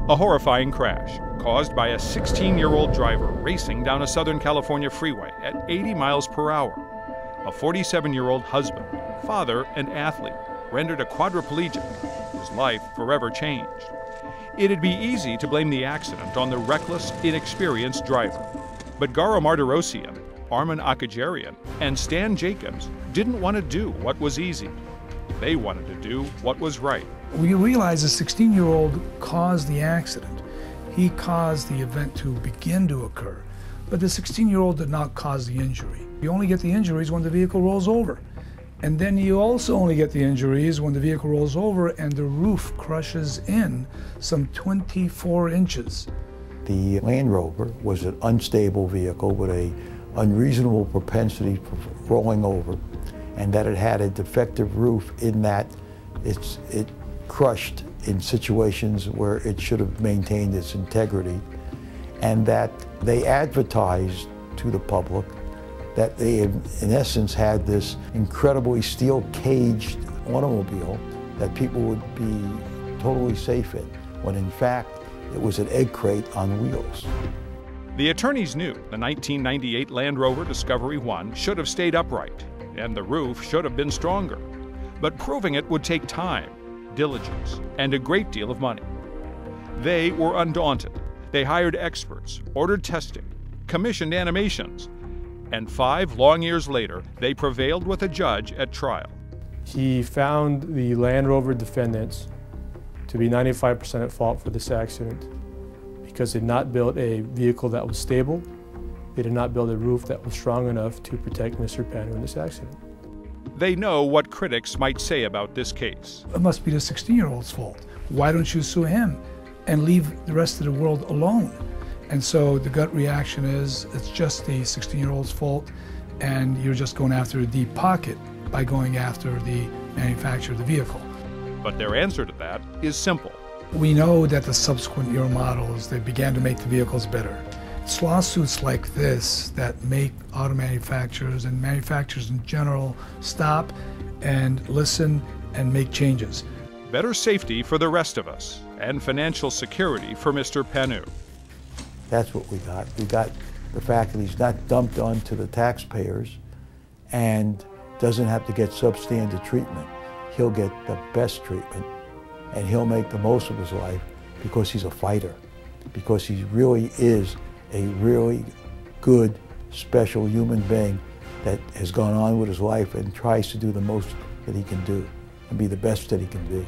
A horrifying crash caused by a 16-year-old driver racing down a Southern California freeway at 80 miles per hour. A 47-year-old husband, father, and athlete rendered a quadriplegic. His life forever changed. It'd be easy to blame the accident on the reckless, inexperienced driver. But Garo Mardirossian, Armen Akaragian, and Stan Jacobs didn't want to do what was easy. They wanted to do what was right. We realized the 16-year-old caused the accident. He caused the event to begin to occur. But the 16-year-old did not cause the injury. You only get the injuries when the vehicle rolls over. And then you also only get the injuries when the vehicle rolls over and the roof crushes in some 24 inches. The Land Rover was an unstable vehicle with an unreasonable propensity for rolling over, and that it had a defective roof in that it crushed in situations where it should have maintained its integrity, and that they advertised to the public that they, in essence, had this incredibly steel-caged automobile that people would be totally safe in, when in fact it was an egg crate on wheels. The attorneys knew the 1998 Land Rover Discovery I should have stayed upright, and the roof should have been stronger. But proving it would take time, diligence, and a great deal of money. They were undaunted. They hired experts, ordered testing, commissioned animations, and 5 long years later, they prevailed with a judge at trial. He found the Land Rover defendants to be 95% at fault for this accident because they did not build a vehicle that was stable. They did not build a roof that was strong enough to protect Mr. Pannu in this accident. They know what critics might say about this case. It must be the 16-year-old's fault. Why don't you sue him and leave the rest of the world alone? And so the gut reaction is it's just the 16-year-old's fault, and you're just going after a deep pocket by going after the manufacturer of the vehicle. But their answer to that is simple. We know that the subsequent year models, they began to make the vehicles better. It's lawsuits like this that make auto manufacturers and manufacturers in general stop and listen and make changes. Better safety for the rest of us, and financial security for Mr. Pannu. That's what we got. We got the fact that he's not dumped onto the taxpayers and doesn't have to get substandard treatment. He'll get the best treatment, and he'll make the most of his life because he's a fighter, because he really is a really good, special human being that has gone on with his life and tries to do the most that he can do and be the best that he can be.